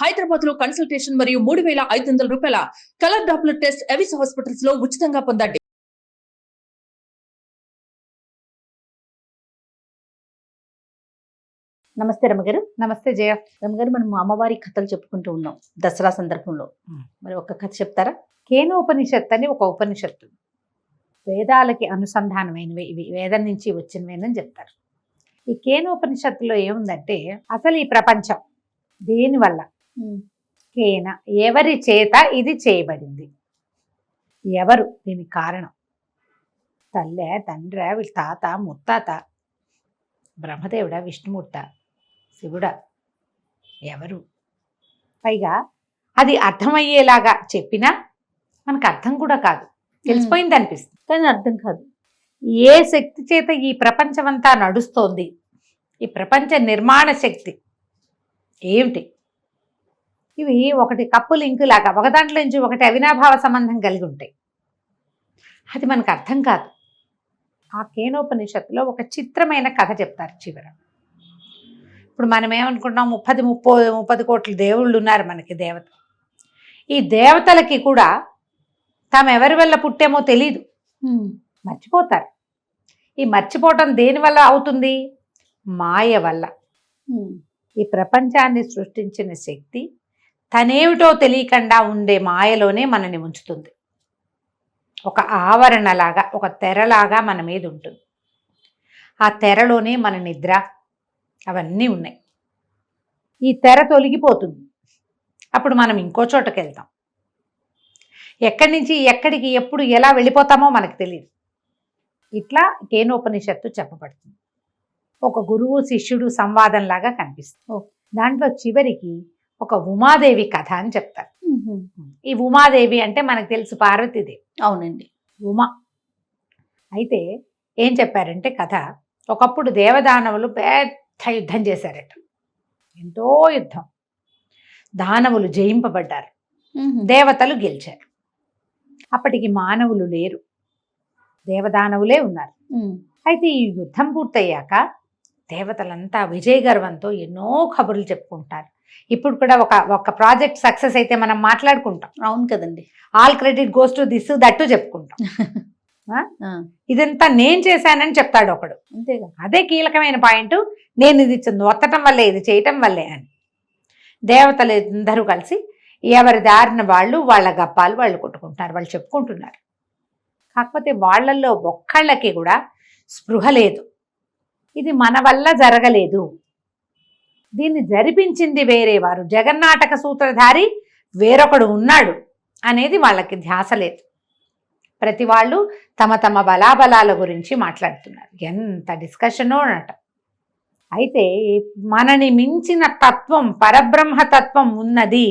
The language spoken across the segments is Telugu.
హైదరాబాద్ లో కన్సల్టేషన్ మరియు 3,500 రూపాయల colour Doppler test Avis hospitals లో ఉచితంగా పొందండి. నమస్తే రమగారు. నమస్తే జయ. రమగారు, మనం అమ్మవారి కథలు చెప్పుకుంటూ ఉన్నాం దసరా సందర్భంలో. మరి ఒక కథ చెప్తారా? కేనోపనిషత్తు అని ఒక ఉపనిషత్తు, వేదాలకి అనుసంధానమైనవి, ఇవి వేదం నుంచి వచ్చినవేనని చెప్తారు. ఈ కేనోపనిషత్తులో ఏముందంటే, అసలు ఈ ప్రపంచం దేనివల్ల, కేన ఎవరి చేత ఇది చేయబడింది, ఎవరు దీనికి కారణం, తల్లే తండ్రి వీళ్ళ తాత ముత్తాత, బ్రహ్మదేవుడా విష్ణుమూర్త శివుడా, ఎవరు, పైగా అది అర్థమయ్యేలాగా చెప్పినా మనకు అర్థం కూడా కాదు, తెలిసిపోయింది అనిపిస్తుంది కానీ అర్థం కాదు. ఏ శక్తి చేత ఈ ప్రపంచమంతా నడుస్తోంది, ఈ ప్రపంచ నిర్మాణ శక్తి ఏమిటి, ఇవి ఒకటి కప్పు లింకు లాగా ఒక దాంట్లో నుంచి ఒకటి అవినాభావ సంబంధం కలిగి ఉంటాయి. అది మనకు అర్థం కాదు. ఆ కేనోపనిషత్తులో ఒక చిత్రమైన కథ చెప్తారు చివర. ఇప్పుడు మనం ఏమనుకుంటున్నాం, 30 కోట్ల దేవుళ్ళు ఉన్నారు మనకి, దేవత. ఈ దేవతలకి కూడా తాము ఎవరి వల్ల పుట్టామో తెలీదు, మర్చిపోతారు. ఈ మర్చిపోవటం దేని వల్ల అవుతుంది? మాయ వల్ల. ఈ ప్రపంచాన్ని సృష్టించిన శక్తి తనేమిటో తెలియకుండా ఉండే మాయలోనే మనని ఉంచుతుంది. ఒక ఆవరణలాగా, ఒక తెరలాగా మన మీద ఉంటుంది. ఆ తెరలోనే మన నిద్ర అవన్నీ ఉన్నాయి. ఈ తెర తొలగిపోతుంది, అప్పుడు మనం ఇంకో చోటకి వెళ్తాం. ఎక్కడి నుంచి ఎక్కడికి ఎప్పుడు ఎలా వెళ్ళిపోతామో మనకు తెలియదు. ఇట్లా కేనోపనిషత్తు చెప్పబడుతుంది. ఒక గురువు శిష్యుడు సంవాదంలాగా కనిపిస్తుంది. దాంట్లో చివరికి ఒక ఉమాదేవి కథ అని చెప్తారు. ఈ ఉమాదేవి అంటే మనకు తెలుసు, పార్వతీదేవి. అవునండి, ఉమా. అయితే ఏం చెప్పారంటే కథ, ఒకప్పుడు దేవదానవులు పెద్ద యుద్ధం చేశారట, ఎంతో యుద్ధం. దానవులు జయింపబడ్డారు, దేవతలు గెలిచారు. అప్పటికి మానవులు లేరు, దేవదానవులే ఉన్నారు. అయితే ఈ యుద్ధం పూర్తయ్యాక దేవతలంతా విజయ గర్వంతో ఎన్నో కబుర్లు చెప్పుకుంటారు. ఇప్పుడు కూడా ఒక ప్రాజెక్ట్ సక్సెస్ అయితే మనం మాట్లాడుకుంటాం. అవును కదండి. All credit goes to this that చెప్పుకుంటాం. ఇదంతా నేను చేశానని చెప్తాడు ఒకడు, అంతేగా. అదే కీలకమైన పాయింట్. నేను ఇది ఒత్తటం వల్లే, ఇది చేయటం వల్లే అని. దేవతలు అందరూ కలిసి ఎవరి దారిన వాళ్ళ గప్పాలు వాళ్ళు కొట్టుకుంటున్నారు, వాళ్ళు చెప్పుకుంటున్నారు. కాకపోతే వాళ్ళల్లో ఒక్కళ్ళకి కూడా స్పృహ లేదు, ఇది మన వల్ల జరగలేదు, దీన్ని జరిపించింది వేరేవారు, జగన్నాటక సూత్రధారి వేరొకడు ఉన్నాడు అనేది వాళ్ళకి ధ్యాస లేదు. ప్రతి వాళ్ళు తమ తమ బలాబలాల గురించి మాట్లాడుతున్నారు. ఎంత డిస్కషనో అన్నట. అయితే మనని మించిన తత్వం, పరబ్రహ్మ తత్వం ఉన్నది.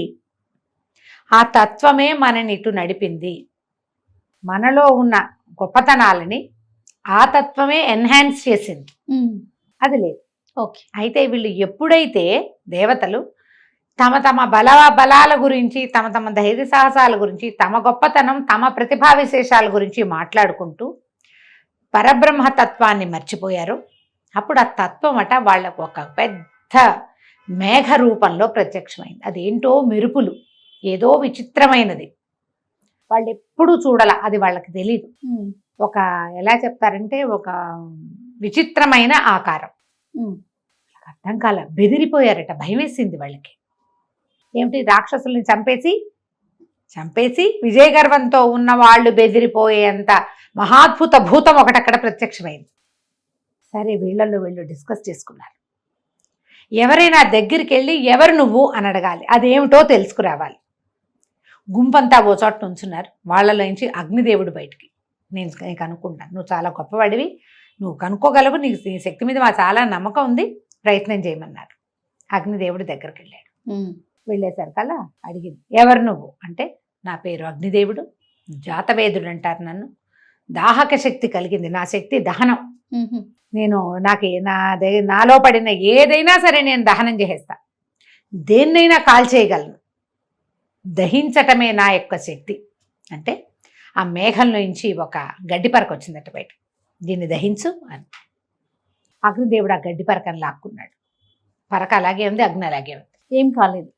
ఆ తత్వమే మనని ఇటు నడిపింది. మనలో ఉన్న గొప్పతనాలని ఆ తత్వమే ఎన్హాన్స్ చేసింది, అది లేదు. ఓకే. అయితే వీళ్ళు ఎప్పుడైతే దేవతలు తమ తమ బలాల గురించి, తమ తమ ధైర్య సాహసాల గురించి, తమ గొప్పతనం, తమ ప్రతిభా విశేషాల గురించి మాట్లాడుకుంటూ పరబ్రహ్మతత్వాన్ని మర్చిపోయారు, అప్పుడు ఆ తత్వం అట వాళ్ళకు ఒక పెద్ద మేఘ రూపంలో ప్రత్యక్షమైంది. అదేంటో మెరుపులు, ఏదో విచిత్రమైనది, వాళ్ళు ఎప్పుడూ చూడాల, అది వాళ్ళకి తెలీదు. ఒక ఎలా చెప్తారంటే ఒక విచిత్రమైన ఆకారం. అర్థం కాల, బెదిరిపోయారట, భయం వేసింది వాళ్ళకి. ఏమిటి, రాక్షసుల్ని చంపేసి విజయ గర్వంతో ఉన్న వాళ్ళు బెదిరిపోయేంత మహాద్భుత భూతం ఒకటి అక్కడ ప్రత్యక్షమైంది. సరే, వీళ్ళల్లో వీళ్ళు డిస్కస్ చేసుకున్నారు. ఎవరైనా దగ్గరికి వెళ్ళి ఎవరు నువ్వు అని అడగాలి, అదేమిటో తెలుసుకురావాలి. గుంపంతా ఓ చోట ఉంచున్నారు. వాళ్ళలో నుంచి అగ్నిదేవుడు బయటికి, నేను కనుక్కుంటాను, నువ్వు చాలా గొప్పవాడివి, నువ్వు కనుక్కోగలవు, నీకు నీ శక్తి మీద మా చాలా నమ్మకం ఉంది, ప్రయత్నం చేయమన్నారు. అగ్నిదేవుడి దగ్గరికి వెళ్ళాడు. వెళ్ళేసరికల్లా అడిగింది, ఎవరు నువ్వు అంటే, నా పేరు అగ్నిదేవుడు, జాతవేదుడు అంటారు నన్ను, దాహక శక్తి కలిగింది, నా శక్తి దహనం, నేను నాలో పడిన ఏదైనా సరే నేను దహనం చేసేస్తా, దేన్నైనా కాల్చేయగలను, దహించటమే నా యొక్క శక్తి అంటే ఆ మేఘంలో నుంచి ఒక గడ్డి పరక వచ్చిందట బయట, దీన్ని దహించు అని. అగ్నిదేవుడు ఆ గడ్డి పరకను లాక్కున్నాడు. పరక అలాగే ఉంది, అగ్ని అలాగే ఉంది, ఏం కాలేదు.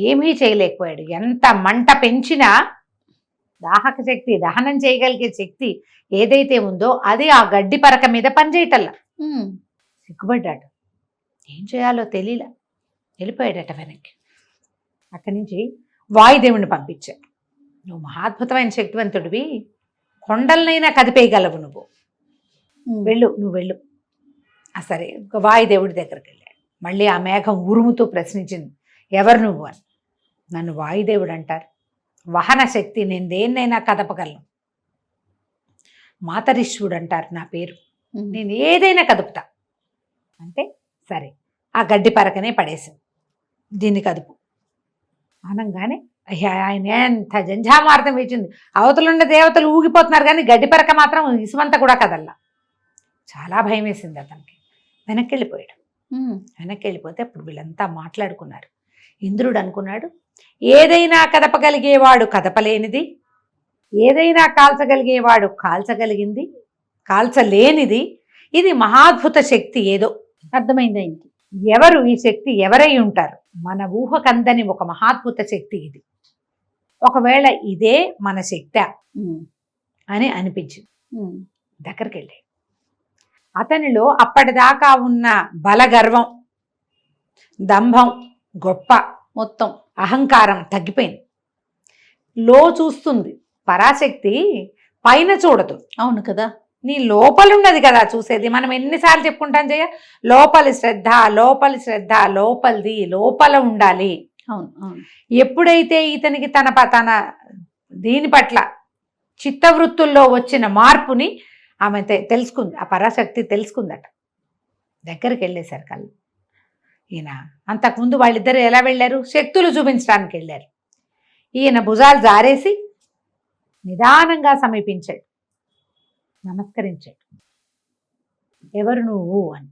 ఏమీ చేయలేకపోయాడు. ఎంత మంట పెంచినా దాహక శక్తి, దహనం చేయగలిగే శక్తి ఏదైతే ఉందో అది ఆ గడ్డి పరక మీద పనిచేయటల్లా. సిగ్గుపడ్డాడు. ఏం చేయాలో తెలియలా, వెళ్ళిపోయాడట వెనక్కి. అక్కడి నుంచి వాయుదేవుని పంపించాడు. నువ్వు మహాద్భుతమైన శక్తివంతుడివి, కొండలనైనా కదిపేయగలవు, నువ్వు వెళ్ళు, నువ్వు వెళ్ళు. సరే, వాయుదేవుడి దగ్గరికి వెళ్ళాడు. మళ్ళీ ఆ మేఘం ఉరుముతూ ప్రశ్నించింది, ఎవరు నువ్వు అని. నన్ను వాయుదేవుడు అంటారు, వాహన శక్తి, నేను దేన్నైనా కదపగలను. మాతరిశ్వుడు అంటారు నా పేరు, నేను ఏదైనా కదుపుతా అంటే, సరే ఆ గడ్డి పరకనే పడేసాం, దీన్ని కదుపు అనగానే ఆయన ఎంత జంఝామార్తం వేసింది. అవతలున్న దేవతలు ఊగిపోతున్నారు కానీ గడ్డి పరక మాత్రం ఇసుమంతా కూడా కదల్లా. చాలా భయం వేసింది అతనికి. వెనక్కి వెళ్ళిపోయాడు. వెనక్కి వెళ్ళిపోతే అప్పుడు వీళ్ళంతా మాట్లాడుకున్నారు. ఇంద్రుడు అనుకున్నాడు, ఏదైనా కదపగలిగేవాడు కదపలేనిది, ఏదైనా కాల్చగలిగేవాడు కాల్చలేనిది, ఇది మహాద్భుత శక్తి ఏదో. అర్థమైంది ఆయనకి. ఎవరు ఈ శక్తి, ఎవరై ఉంటారు? మన ఊహకందని ఒక మహాద్భుత శక్తి ఇది. ఒకవేళ ఇదే మన శక్తి అని అనిపించింది. దగ్గరికి వెళ్ళి అతనిలో అప్పటిదాకా ఉన్న బలగర్వం, దంభం, గొప్ప, మొత్తం అహంకారం తగ్గిపోయింది. లో చూస్తుంది. పరాశక్తి పైన చూడదు. అవును కదా, నీ లోపలున్నది కదా చూసేది. మనం ఎన్నిసార్లు చెప్పుకుంటాం జయ, లోపలి శ్రద్ధ, లోపలి శ్రద్ధ, లోపలిది లోపల ఉండాలి. అవును అవును. ఎప్పుడైతే ఇతనికి తన దీని పట్ల చిత్తవృత్తుల్లో వచ్చిన మార్పుని ఆమె తెలుసుకుంది, ఆ పరాశక్తి తెలుసుకుందట. దగ్గరికి వెళ్ళేశారు కళ్ళు. ఈయన అంతకుముందు వాళ్ళిద్దరు ఎలా వెళ్ళారు? శక్తులు చూపించడానికి వెళ్ళారు. ఈయన భుజాలు జారేసి నిదానంగా సమీపించాడు, నమస్కరించాడు. ఎవరు నువ్వు అని.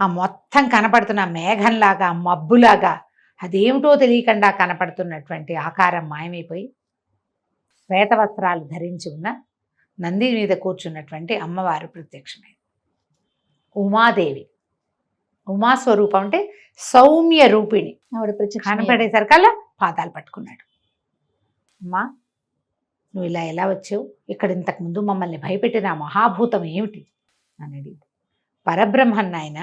ఆ మొత్తం కనపడుతున్న మేఘంలాగా, మబ్బులాగా, అదేమిటో తెలియకుండా కనపడుతున్నటువంటి ఆకారం మాయమైపోయి శ్వేత వస్త్రాలు ధరించి ఉన్న నంది మీద కూర్చున్నటువంటి అమ్మవారు ప్రత్యక్షమైంది. ఉమాదేవి. ఉమాస్వరూపం అంటే సౌమ్య రూపిణి. ఆవిడ ప్రత్యక్ష కనపడేసరికల్లా పాదాలు పట్టుకున్నాడు. అమ్మా, నువ్వు ఇలా ఎలా వచ్చావు? ఇక్కడ ఇంతకుముందు మమ్మల్ని భయపెట్టిన ఆ మహాభూతం ఏమిటి అని అడిగింది. పరబ్రహ్మన్ నాయన,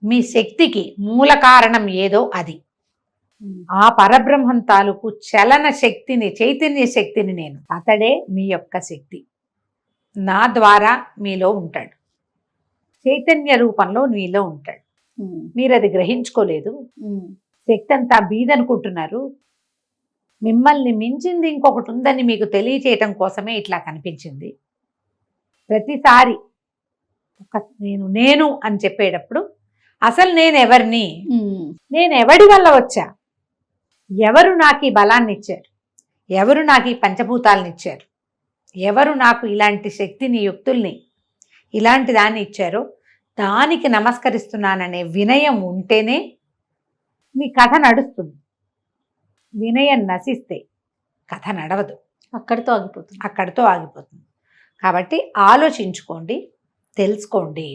మీ శక్తికి మూల కారణం ఏదో అది. ఆ పరబ్రహ్మం తాలూకు చలన శక్తిని, చైతన్య శక్తిని నేను. అతడే మీ యొక్క శక్తి. నా ద్వారా మీలో ఉంటాడు, చైతన్య రూపంలో మీలో ఉంటాడు. మీరు అది గ్రహించుకోలేదు. శక్తి అంతా బీదనుకుంటున్నారు. మిమ్మల్ని మించింది ఇంకొకటి ఉందని మీకు తెలియచేయటం కోసమే ఇట్లా కనిపించింది. ప్రతిసారి నేను అని చెప్పేటప్పుడు అసలు నేను ఎవరిని, నేను ఎవడి వల్ల వచ్చా, ఎవరు నాకు ఈ బలాన్ని ఇచ్చారు, ఎవరు నాకు ఈ పంచభూతాలను ఇచ్చారు, ఎవరు నాకు ఇలాంటి శక్తిని, యుక్తుల్ని, ఇలాంటి దాన్ని ఇచ్చారో దానికి నమస్కరిస్తున్నాననే వినయం ఉంటేనే మీ కథ నడుస్తుంది. వినయం నశిస్తే కథ నడవదు, అక్కడితో ఆగిపోతుంది. కాబట్టి ఆలోచించుకోండి, తెలుసుకోండి.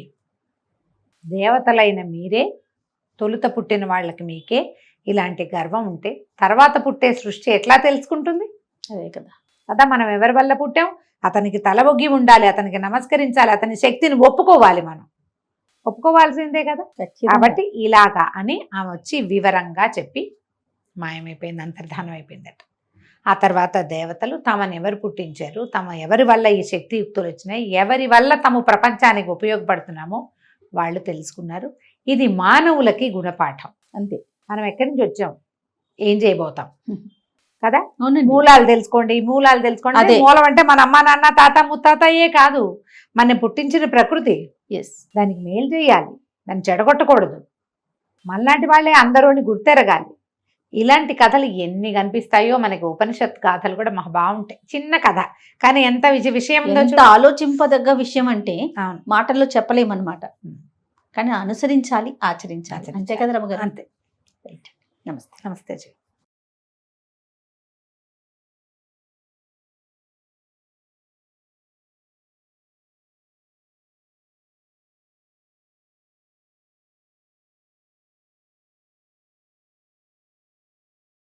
దేవతలైన మీరే, తొలుత పుట్టిన వాళ్ళకి మీకే ఇలాంటి గర్వం ఉంటే తర్వాత పుట్టే సృష్టి ఎట్లా తెలుసుకుంటుంది? అదే కదా. మనం ఎవరి వల్ల పుట్టాం? అతనికి తల ఒగ్గి ఉండాలి, అతనికి నమస్కరించాలి, అతని శక్తిని ఒప్పుకోవాలి. మనం ఒప్పుకోవాల్సిందే కదా. కాబట్టి ఇలాగా అని ఆమె వచ్చి వివరంగా చెప్పి మాయమైపోయింది, అంతర్ధానం అయిపోయిందట. ఆ తర్వాత దేవతలు తమను ఎవరు పుట్టించారు, ఎవరి వల్ల ఈ శక్తియుక్తులు వచ్చినాయి, ఎవరి వల్ల తాము ప్రపంచానికి ఉపయోగపడుతున్నామో వాళ్ళు తెలుసుకున్నారు. ఇది మానవులకి గుణపాఠం. అంతే. మనం ఎక్కడి నుంచి వచ్చాం, ఏం చేయబోతాం కదా. మూలాలు తెలుసుకోండి. అదే మూలం అంటే మన అమ్మ, నాన్న, తాత, ముత్తాతయే కాదు, మన పుట్టించిన ప్రకృతి. దానికి మేలు చేయాలి, దాన్ని చెడగొట్టకూడదు. మనలాంటి వాళ్ళే అందరూని గుర్తెరగాలి. ఇలాంటి కథలు ఎన్ని కనిపిస్తాయో మనకి. ఉపనిషత్ కథలు కూడా మాకు బాగుంటాయి. చిన్న కథ కానీ ఎంత విషయం, ఆలోచింపదగ్గ విషయం అంటే మాటల్లో చెప్పలేమన్నమాట. కానీ అనుసరించాలి, ఆచరించాలి. అంతే కదా రమగారు. అంతే. నమస్తే. నమస్తే.